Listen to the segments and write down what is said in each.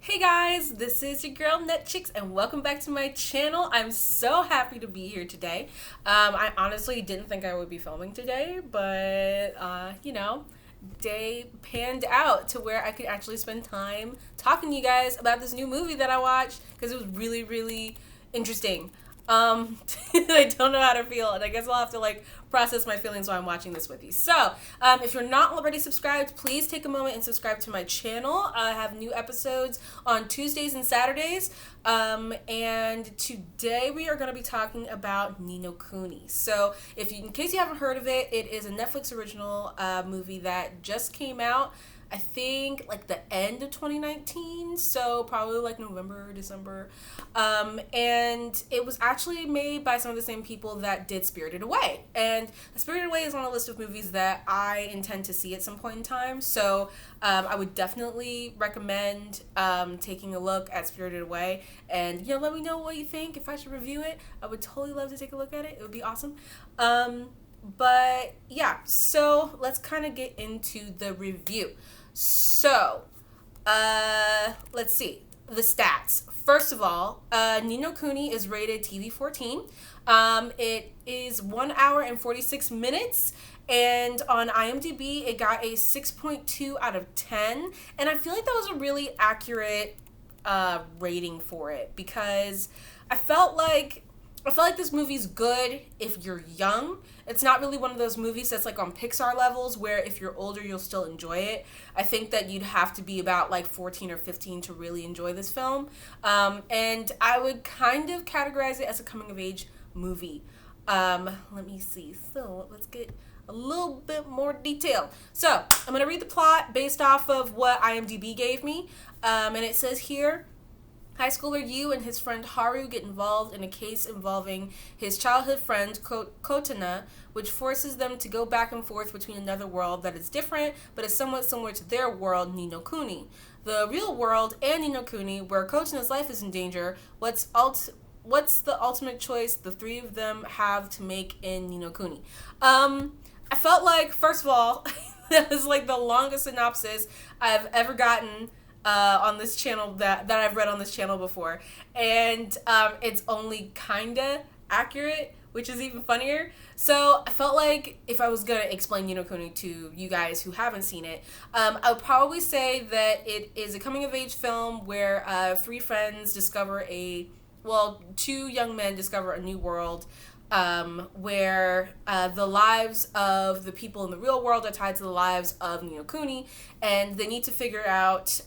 Hey guys, this is your girl NetChicks and welcome back to my channel. I'm so happy to be here today. I honestly didn't think I would be filming today, but day panned out to where I could actually spend time talking to you guys about this new movie that I watched because it was really, really interesting. I don't know how to feel, and I guess I'll have to process my feelings while I'm watching this with you. So, if you're not already subscribed, please take a moment and subscribe to my channel. I have new episodes on Tuesdays and Saturdays, and today we are going to be talking about NinoKuni. So, in case you haven't heard of it, it is a Netflix original movie that just came out. I think the end of 2019, so probably November or December. And it was actually made by some of the same people that did Spirited Away. And Spirited Away is on a list of movies that I intend to see at some point in time. So I would definitely recommend taking a look at Spirited Away. And let me know what you think. If I should review it, I would totally love to take a look at it. It would be awesome. But yeah, so let's kind of get into the review. So, let's see. The stats. First of all, NinoKuni is rated TV-14. It is 1 hour and 46 minutes. And on IMDb, it got a 6.2 out of 10. And I feel like that was a really accurate rating for it because I felt like this movie's good if you're young. It's not really one of those movies that's on Pixar levels where if you're older, you'll still enjoy it. I think that you'd have to be about 14 or 15 to really enjoy this film. And I would kind of categorize it as a coming of age movie. Let me see. So let's get a little bit more detail. So I'm going to read the plot based off of what IMDb gave me. And it says here, high schooler Yu and his friend Haru get involved in a case involving his childhood friend Kotana, which forces them to go back and forth between another world that is different but is somewhat similar to their world, NinoKuni. The real world and NinoKuni, where Kotana's life is in danger, what's the ultimate choice the three of them have to make in NinoKuni? I felt like, first of all, that was the longest synopsis I've ever gotten on this channel that I've read on this channel before, and it's only kinda accurate, which is even funnier. So I felt like if I was gonna explain NinoKuni to you guys who haven't seen it, I would probably say that it is a coming of age film where two young men discover a new world where the lives of the people in the real world are tied to the lives of NinoKuni, and they need to figure out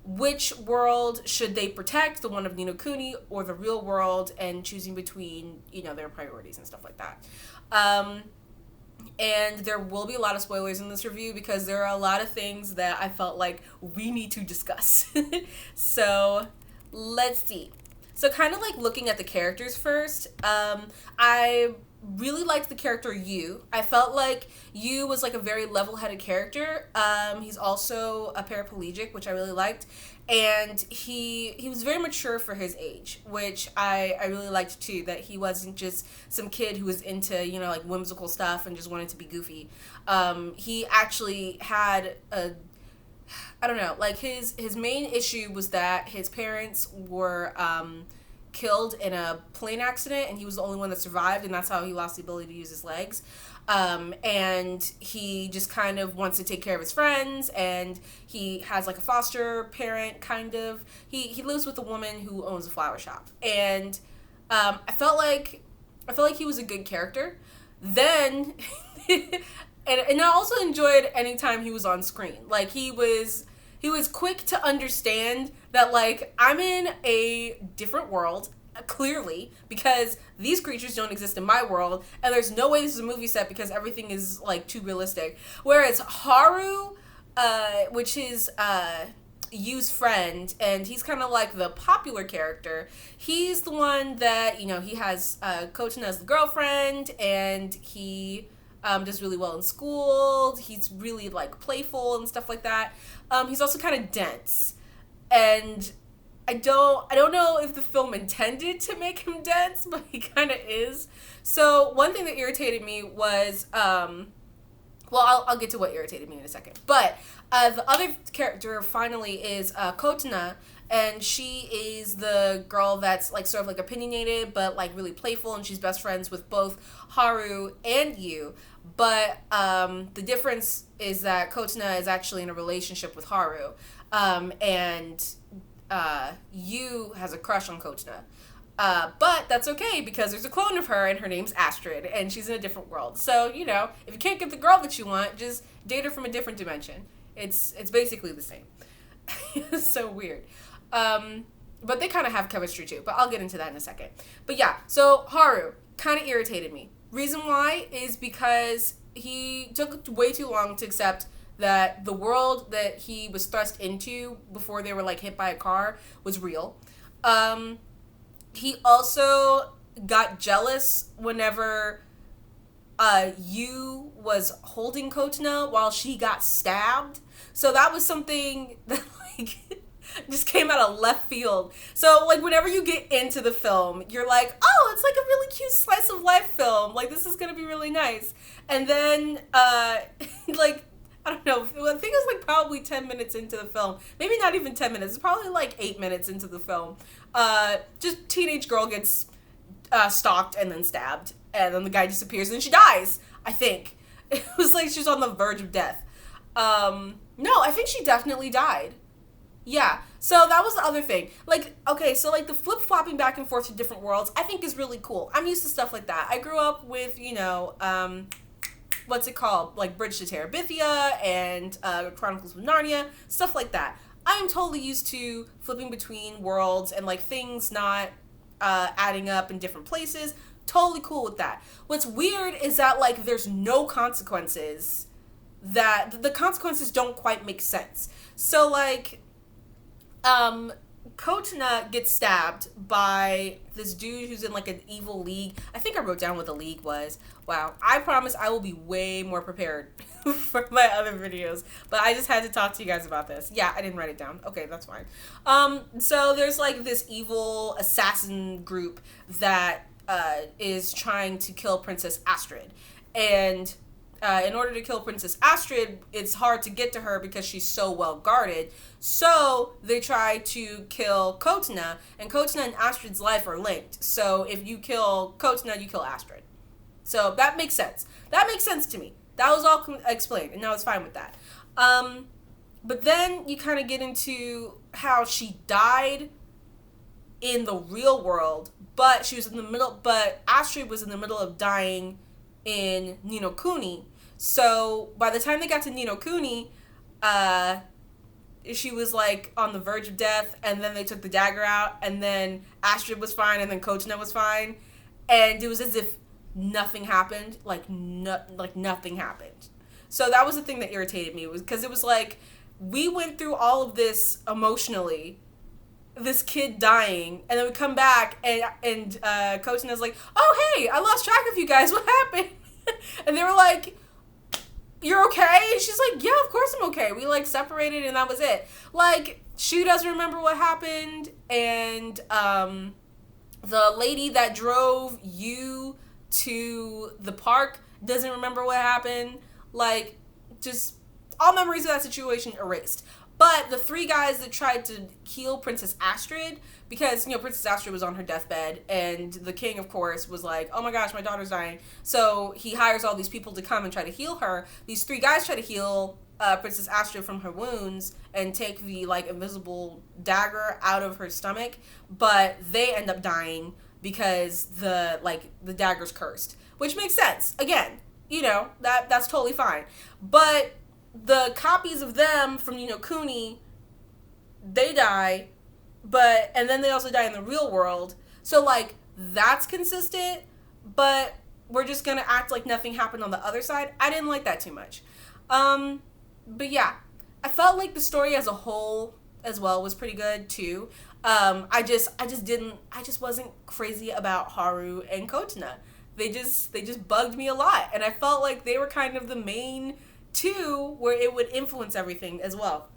which world should they protect, the one of NinoKuni or the real world, and choosing between their priorities and stuff like that. And there will be a lot of spoilers in this review because there are a lot of things that I felt like we need to discuss. So let's see. So kind of looking at the characters first, I really liked the character Yu. I felt like Yu was a very level-headed character. He's also a paraplegic, which I really liked. And he was very mature for his age, which I really liked too, that he wasn't just some kid who was into, whimsical stuff and just wanted to be goofy. He actually had I don't know, his main issue was that his parents were killed in a plane accident, and he was the only one that survived, and that's how he lost the ability to use his legs. And he just kind of wants to take care of his friends, and he has a foster parent, kind of. He lives with a woman who owns a flower shop, and I felt like he was a good character. Then And I also enjoyed any time he was on screen. He was quick to understand that I'm in a different world, clearly, because these creatures don't exist in my world, and there's no way this is a movie set because everything is too realistic. Whereas Haru, which is Yu's friend, and he's kind of the popular character. He's the one that he has Kotana as the girlfriend, and he does really well in school. He's really playful and stuff like that. He's also kind of dense, and I don't know if the film intended to make him dense, but he kind of is. So one thing that irritated me was I'll get to what irritated me in a second. But The other character finally is Kotana, and she is the girl that's like sort of like opinionated but like really playful, and she's best friends with both Haru and Yu. But the difference is that Kotana is actually in a relationship with Haru, and Yu has a crush on Kotana. But that's okay because there's a clone of her and her name's Astrid and she's in a different world. So, you know, if you can't get the girl that you want, just date her from a different dimension. It's basically the same. It's so weird. But they kind of have chemistry too, but I'll get into that in a second. But yeah, so Haru kind of irritated me. Reason why is because he took way too long to accept that the world that he was thrust into before they were like hit by a car was real. He also got jealous whenever Yu was holding Kotana while she got stabbed. So that was something that like just came out of left field. So like whenever you get into the film, you're like, oh, it's like a really cute slice of life film. Like this is gonna be really nice. And then like I don't know. I think it was like probably 10 minutes into the film. Maybe not even 10 minutes. It's probably like 8 minutes into the film. Just teenage girl gets stalked and then stabbed. And then the guy disappears and then she dies, I think. It was like she was on the verge of death. No, I think she definitely died. Yeah. So that was the other thing. Like, okay, so like the flip-flopping back and forth to different worlds, I think is really cool. I'm used to stuff like that. I grew up with, you know, what's it called? Like Bridge to Terabithia and Chronicles of Narnia, stuff like that. I'm totally used to flipping between worlds and like things not adding up in different places. Totally cool with that. What's weird is that like there's no consequences, that the consequences don't quite make sense. So like Kotana gets stabbed by this dude who's in like an evil league. I think I wrote down what the league was. Wow. I promise I will be way more prepared for my other videos. But I just had to talk to you guys about this. Yeah, I didn't write it down. Okay, that's fine. So there's like this evil assassin group that is trying to kill Princess Astrid. And in order to kill Princess Astrid, it's hard to get to her because she's so well guarded. So they try to kill Kotana, and Kotana and Astrid's life are linked. So if you kill Kotana, you kill Astrid. So that makes sense. That makes sense to me. That was all explained, and I was fine with that. But then you kind of get into how she died in the real world, but Astrid was in the middle of dying in NinoKuni. So by the time they got to NinoKuni, she was like on the verge of death, and then they took the dagger out, and then Astrid was fine, and then Kotana was fine, and it was as if nothing happened, like nothing happened. So that was the thing that irritated me, was because it was like we went through all of this emotionally, this kid dying, and then we come back and Kotana's like, oh hey, I lost track of you guys, what happened? And they were like, you're okay? And she's like, yeah, of course I'm okay. We like separated and that was it. Like, she doesn't remember what happened, and the lady that drove you to the park doesn't remember what happened. Like, just all memories of that situation erased. But the three guys that tried to heal Princess Astrid, because, you know, Princess Astrid was on her deathbed, and the king, of course, was like, oh my gosh, my daughter's dying. So he hires all these people to come and try to heal her. These three guys try to heal Princess Astrid from her wounds and take the, like, invisible dagger out of her stomach, but they end up dying because the dagger's cursed, which makes sense. Again, you know, that's totally fine. But the copies of them from NinoKuni, they die, and then they also die in the real world. So, like, that's consistent, but we're just gonna act like nothing happened on the other side. I didn't like that too much. But yeah, I felt like the story as a whole as well was pretty good too. I just wasn't crazy about Haru and Kotana. They just bugged me a lot, and I felt like they were kind of the main two where it would influence everything as well.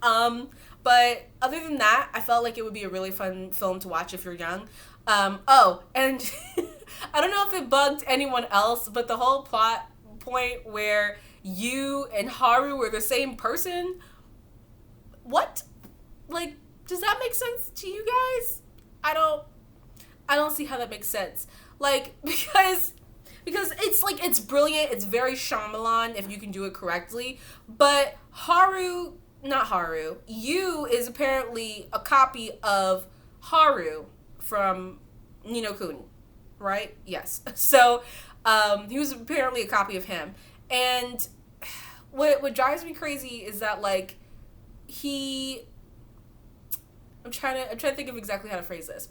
But other than that, I felt like it would be a really fun film to watch if you're young. Oh, and I don't know if it bugged anyone else, but the whole plot point where you and Haru were the same person. What? Like, does that make sense to you guys? I don't see how that makes sense. Like, because it's like, it's brilliant, it's very Shyamalan if you can do it correctly, but not Haru, Yu is apparently a copy of Haru from NinoKuni, right? Yes. So, he was apparently a copy of him. And what drives me crazy is that, like, I'm trying to think of exactly how to phrase this.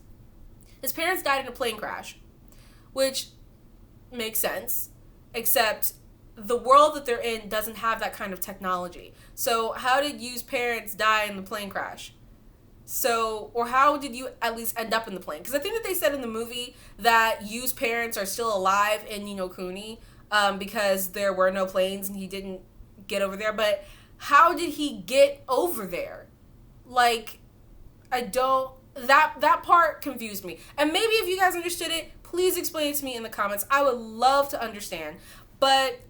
His parents died in a plane crash, which makes sense, except the world that they're in doesn't have that kind of technology. So how did Yu's parents die in the plane crash? So, or how did you at least end up in the plane? Because I think that they said in the movie that Yu's parents are still alive in NinoKuni, because there were no planes and he didn't get over there. But how did he get over there? Like, that part confused me. And maybe if you guys understood it, please explain it to me in the comments. I would love to understand. But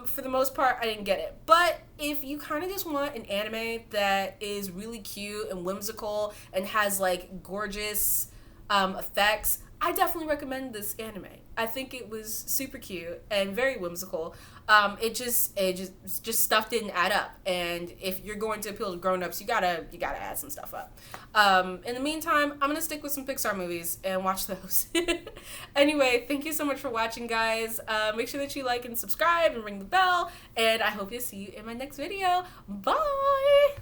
for the most part, I didn't get it. But if you kind of just want an anime that is really cute and whimsical and has like gorgeous effects, I definitely recommend this anime. I think it was super cute and very whimsical. It just stuff didn't add up, and if you're going to appeal to grown-ups, you gotta add some stuff up. In the meantime, I'm gonna stick with some Pixar movies and watch those. Anyway, thank you so much for watching, guys. Make sure that you like and subscribe and ring the bell, and I hope to see you in my next video. Bye.